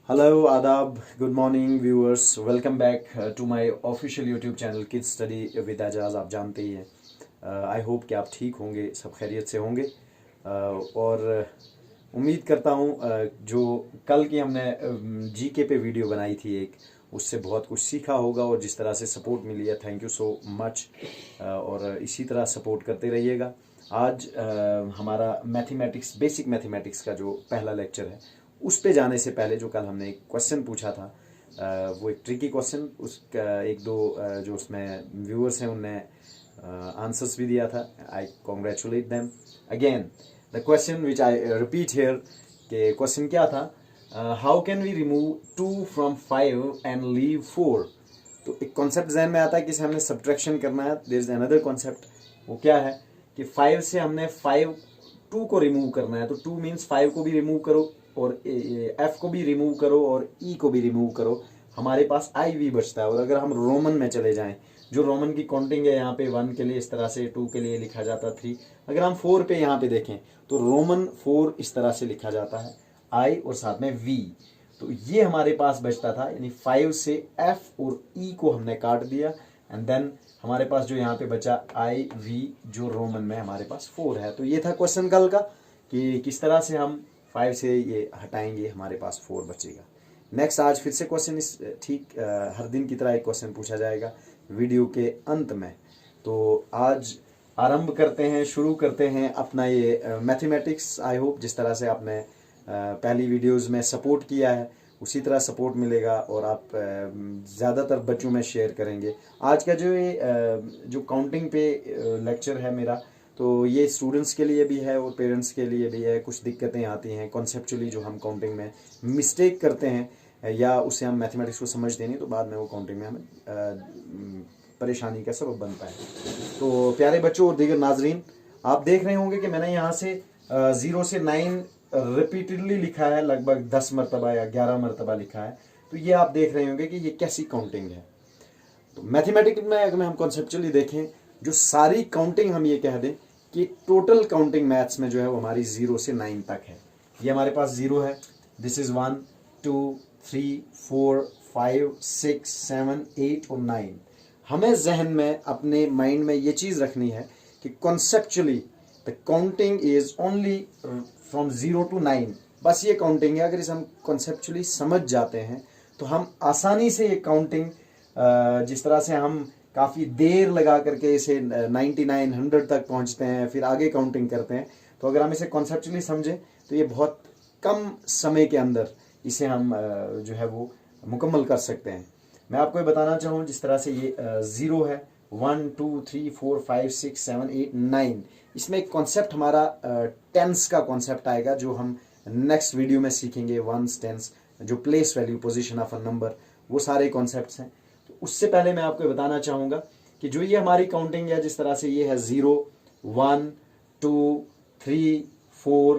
Hello आदाब, good morning viewers, welcome back to my official YouTube channel kids study with Ejaz. आप जानते ही हैं। I hope कि आप ठीक होंगे, सब खैरियत से होंगे। और उम्मीद करता हूँ जो कल की हमने जीके पे वीडियो बनाई थी एक, उससे बहुत कुछ सीखा होगा और जिस तरह से सपोर्ट मिली है, थैंक यू सो मच। और इसी तरह सपोर्ट करते रहिएगा। आज हमारा मैथमेटिक्स, बेसिक मैथमेटिक्स का जो पहला लेक्चर है, उस पे जाने से पहले जो कल हमने एक क्वेश्चन पूछा था, वो एक ट्रिकी क्वेश्चन, उसका एक दो जो उसमें व्यूअर्स हैं उनने आंसर्स भी दिया था। I congratulate them again. The question which I repeat here, के क्वेश्चन क्या था, how can we remove 2 from 5 and leave 4। तो एक कॉन्सेप्ट जहन में आता है कि इसे हमने सब्ट्रैक्शन करना है। देयर इज अनदर कॉन्सेप्ट, वो क्या है कि 5 से हमने 2 को रिमूव करना है। तो 2 मीन्स 5 को भी रिमूव करो और एफ को भी रिमूव करो और ई को भी रिमूव करो, हमारे पास आई वी बचता है। और अगर हम रोमन में चले जाएं, जो रोमन की काउंटिंग है, यहाँ पे 1 के लिए इस तरह से, 2 के लिए लिखा जाता 3। अगर हम 4 पे यहाँ पे देखें तो रोमन 4 इस तरह से लिखा जाता है, आई और साथ में वी। तो ये हमारे पास बचता था, यानी 5 से एफ और ई को हमने काट दिया, एंड देन हमारे पास जो यहाँ पे बचा आई वी, जो रोमन में हमारे पास 4 है। तो ये था क्वेश्चन कल का कि किस तरह से हम 5 से ये हटाएंगे, हमारे पास 4 बचेगा। नेक्स्ट आज फिर से क्वेश्चन इस ठीक हर दिन की तरह एक क्वेश्चन पूछा जाएगा वीडियो के अंत में। तो आज आरंभ करते हैं, शुरू करते हैं अपना ये मैथमेटिक्स। आई होप जिस तरह से आपने पहली वीडियोस में सपोर्ट किया है, उसी तरह सपोर्ट मिलेगा और आप ज़्यादातर बच्चों में शेयर करेंगे। आज का जो ये जो काउंटिंग पे लेक्चर है मेरा, तो ये स्टूडेंट्स के लिए भी है और पेरेंट्स के लिए भी है। कुछ दिक्कतें आती हैं कॉन्सेप्चुअली, जो हम काउंटिंग में मिस्टेक करते हैं या उसे हम मैथमेटिक्स को समझते नहीं, तो बाद में वो काउंटिंग में हमें परेशानी का सबब बनता है। तो प्यारे बच्चों और दीगर नाजरीन, आप देख रहे होंगे कि मैंने यहाँ से 0 से 9 रिपीटेडली लिखा है, लगभग 10 मरतबा या 11 मरतबा लिखा है। तो ये आप देख रहे होंगे कि ये कैसी काउंटिंग है। तो मैथमेटिक्स में अगर हम कॉन्सेप्चुअली देखें, जो सारी काउंटिंग हम ये कह दें कि टोटल काउंटिंग मैथ्स में जो है वो हमारी 0 से 9 तक है। ये हमारे पास 0 है, दिस इज 1 2 3 4 5 6 7 8 और 9। हमें जहन में, अपने माइंड में ये चीज़ रखनी है कि conceptually the counting is only from 0 to 9। बस ये काउंटिंग है। अगर इसे हम कॉन्सेप्चुअली समझ जाते हैं तो हम आसानी से ये काउंटिंग, जिस तरह से हम काफ़ी देर लगा करके इसे 99 100 तक पहुंचते हैं, फिर आगे काउंटिंग करते हैं, तो अगर हम इसे कॉन्सेप्चुअली समझें तो ये बहुत कम समय के अंदर इसे हम जो है वो मुकम्मल कर सकते हैं। मैं आपको ये बताना चाहूँ, जिस तरह से ये 0 है, 1 2 3 4 5 6 7 8 9, इसमें एक कॉन्सेप्ट हमारा टेंस का कॉन्सेप्ट आएगा, जो हम नेक्स्ट वीडियो में सीखेंगे। वंस टेंस, जो place value, position of a number, वो सारे कॉन्सेप्ट्स हैं। तो उससे पहले मैं आपको बताना चाहूँगा कि जो ये हमारी काउंटिंग है, जिस तरह से ये है 0 1 2 3 4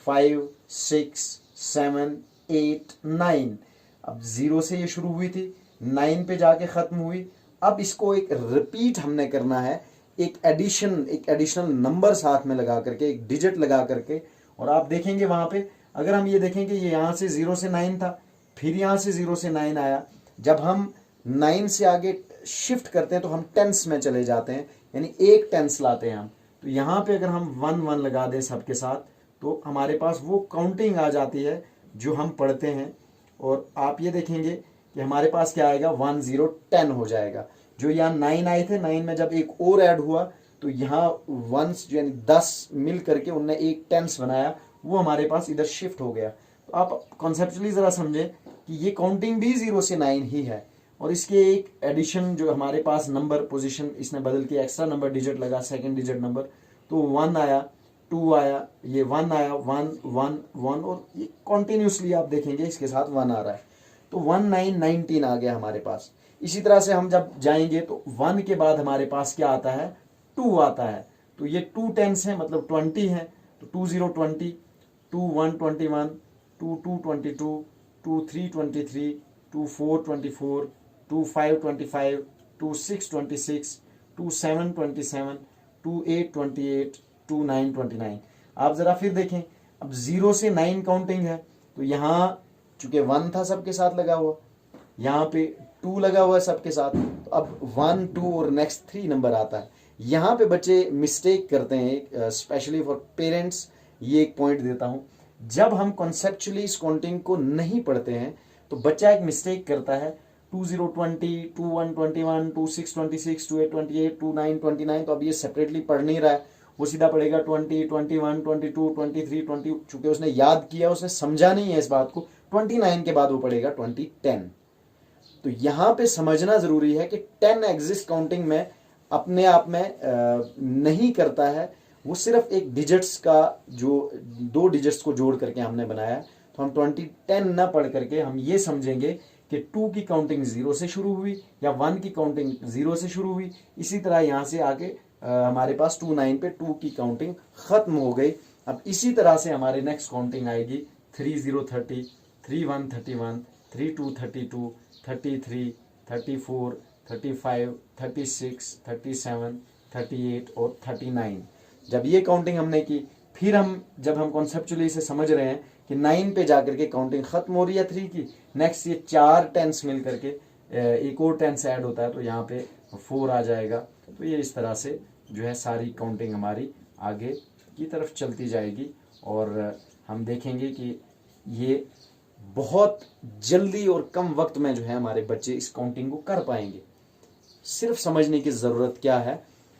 5 6 7 8 9। अब 0 से ये शुरू हुई थी, 9 पे जाके ख़त्म हुई। अब इसको एक रिपीट हमने करना है, एक एडिशनल नंबर साथ में लगा करके, एक डिजिट लगा करके। और आप देखेंगे वहाँ पे, अगर हम ये देखें कि ये यहाँ से 0 से 9 था, फिर यहाँ से 0 से 9 आया। जब हम 9 से आगे शिफ्ट करते हैं तो हम टेंस में चले जाते हैं, यानी एक टेंस लाते हैं हम। तो यहाँ पे अगर हम 1 1 लगा दें सबके साथ, तो हमारे पास वो काउंटिंग आ जाती है जो हम पढ़ते हैं। और आप ये देखेंगे कि हमारे पास क्या आएगा, 1 0 10 हो जाएगा। जो यहाँ 9 आए थे, 9 में जब एक और ऐड हुआ तो यहाँ वंस यानी 10 मिल करके उनने एक टेंस बनाया, वो हमारे पास इधर शिफ्ट हो गया। तो आप कॉन्सेप्चुअली ज़रा समझें कि ये काउंटिंग भी 0 से 9 ही है। और इसके एक एडिशन, जो हमारे पास नंबर पोजीशन इसने बदल के एक्स्ट्रा नंबर डिजिट लगा, सेकंड डिजिट नंबर, तो 1 आया, 2 आया, ये 1 आया, 1 1 1, और ये कॉन्टिन्यूसली आप देखेंगे इसके साथ 1 आ रहा है। तो 1 9 19 आ गया हमारे पास। इसी तरह से हम जब जाएंगे तो 1 के बाद हमारे पास क्या आता है, 2 आता है। तो ये 2 टेंस है, मतलब 20 है। तो 2 0 20, 2 1 21, 2 2 22, 2 3 23, 2 4 24, 2 5 25, 2 6 26, 2 7 27, 2 8 28, 2 9 29। आप ज़रा फिर देखें, अब 0 से 9 काउंटिंग है, तो यहाँ चूंकि 1 था सबके साथ लगा हुआ, यहाँ पे 2 लगा हुआ है सबके साथ, तो अब 1 2 और नेक्स्ट 3 नंबर आता है। यहाँ पे बच्चे मिस्टेक करते हैं, स्पेशली फॉर पेरेंट्स। ये एक पॉइंट देता हूँ, जब हम कॉन्सेप्चुअली इस काउंटिंग को नहीं पढ़ते हैं तो बच्चा एक मिस्टेक करता है, 2020, 21 21, 26 26, 28 28, 29 29। तो अब ये सेपरेटली पढ़ नहीं रहा है, वो सीधा पढ़ेगा 20 21 22 23 20। चूंकि उसने याद किया, उसने समझा नहीं है इस बात को, 29 के बाद वो पढ़ेगा 2010। तो यहां पे समझना जरूरी है कि 10 एग्जिस्ट काउंटिंग में अपने आप में नहीं करता है, वो सिर्फ एक डिजिट्स का, जो 2 डिजिट्स को जोड़ करके हमने बनाया। तो हम 2010 ना पढ़ करके हम ये समझेंगे कि 2 की काउंटिंग 0 से शुरू हुई या 1 की काउंटिंग 0 से शुरू हुई। इसी तरह यहां से आके हमारे पास 29 पे 2 की काउंटिंग खत्म हो गई। अब इसी तरह से हमारे नेक्स्ट काउंटिंग आएगी 30 30, 31 31, 32 32, 33 34, 35 36, 37, 38 और 39। जब ये काउंटिंग हमने की, फिर जब हम कॉन्सेप्चुअली इसे समझ रहे हैं कि 9 पे जाकर के काउंटिंग खत्म हो रही है 3 की, नेक्स्ट ये 4 टेंस मिल करके एक और टेंस ऐड होता है, तो यहाँ पे 4 आ जाएगा। तो ये इस तरह से जो है सारी काउंटिंग हमारी आगे की तरफ चलती जाएगी और हम देखेंगे कि ये बहुत जल्दी और कम वक्त में जो है हमारे बच्चे इस काउंटिंग को कर पाएंगे। सिर्फ समझने की जरूरत क्या है,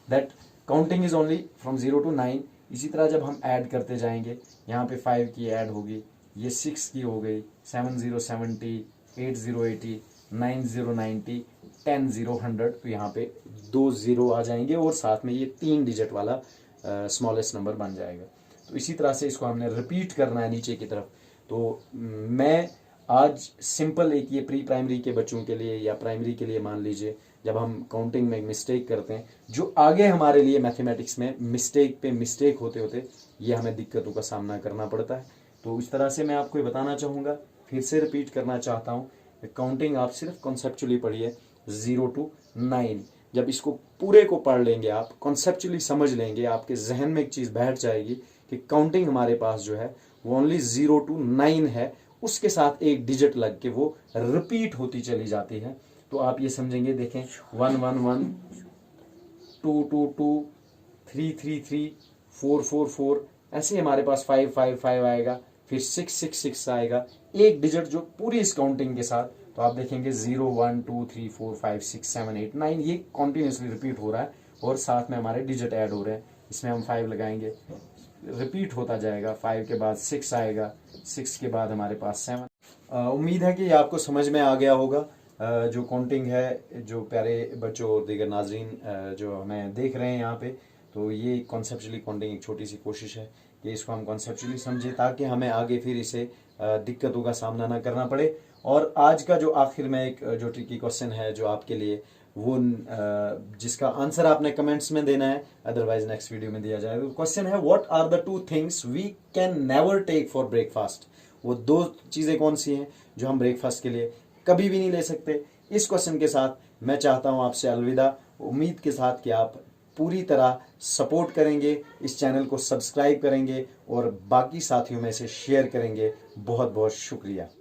that counting is only from 0 to 9। इसी तरह जब हम ऐड करते जाएंगे, यहाँ पे 5 की ऐड होगी, ये 6 की हो गई, 7 0 70, 8 0 80, 9 0 90, 10 0 100। तो यहाँ पे 2 0 आ जाएंगे और साथ में ये 3 डिजिट वाला स्मॉलेस्ट नंबर बन जाएगा। तो इसी तरह से इसको हमने रिपीट करना है नीचे की तरफ। तो मैं आज सिंपल एक ये प्री प्राइमरी के बच्चों के लिए या प्राइमरी के लिए मान लीजिए, जब हम काउंटिंग में मिस्टेक करते हैं, जो आगे हमारे लिए मैथमेटिक्स में मिस्टेक पे मिस्टेक होते होते ये हमें दिक्कतों का सामना करना पड़ता है। तो इस तरह से मैं आपको ये बताना चाहूँगा, फिर से रिपीट करना चाहता हूँ, काउंटिंग आप सिर्फ कॉन्सेप्चुअली पढ़िए 0 to 9। जब इसको पूरे को पढ़ लेंगे, आप कॉन्सेप्चुअली समझ लेंगे, आपके जहन में एक चीज़ बैठ जाएगी कि काउंटिंग हमारे पास जो है वो ओनली 0 to 9 है, उसके साथ एक डिजिट लग के वो रिपीट होती चली जाती है। तो आप ये समझेंगे, देखें 1 1 1, 2 2 2, 3 3 3, 4 4 4, ऐसे हमारे पास 5 5 5 आएगा, फिर 6 6 6 आएगा, एक डिजिट जो पूरी इस काउंटिंग के साथ। तो आप देखेंगे 0 1 2 3 4 5 6 7 8 9, ये कॉन्टिन्यूसली रिपीट हो रहा है और साथ में हमारे डिजिट ऐड हो रहे हैं। इसमें हम 5 लगाएंगे, रिपीट होता जाएगा, 5 के बाद 6 आएगा, 6 के बाद हमारे पास 7। उम्मीद है कि ये आपको समझ में आ गया होगा। जो काउंटिंग है, जो प्यारे बच्चों और दीगर नाजरीन जो हमें देख रहे हैं यहाँ पे, तो ये कॉन्सेप्चुअली काउंटिंग एक छोटी सी कोशिश है कि इसको हम कॉन्सेप्चुअली समझें ताकि हमें आगे फिर इसे दिक्कतों का सामना ना करना पड़े। और आज का जो आखिर में एक जो ट्रिकी क्वेश्चन है जो आपके लिए, वो जिसका आंसर आपने कमेंट्स में देना है, अदरवाइज नेक्स्ट वीडियो में दिया जाएगा। क्वेश्चन है, what are the 2 things we can never take for breakfast. वो 2 चीजें कौन सी हैं जो हम ब्रेकफास्ट के लिए कभी भी नहीं ले सकते। इस क्वेश्चन के साथ मैं चाहता हूं आपसे अलविदा, उम्मीद के साथ कि आप पूरी तरह सपोर्ट करेंगे, इस चैनल को सब्सक्राइब करेंगे और बाकी साथियों में से शेयर करेंगे। बहुत बहुत शुक्रिया।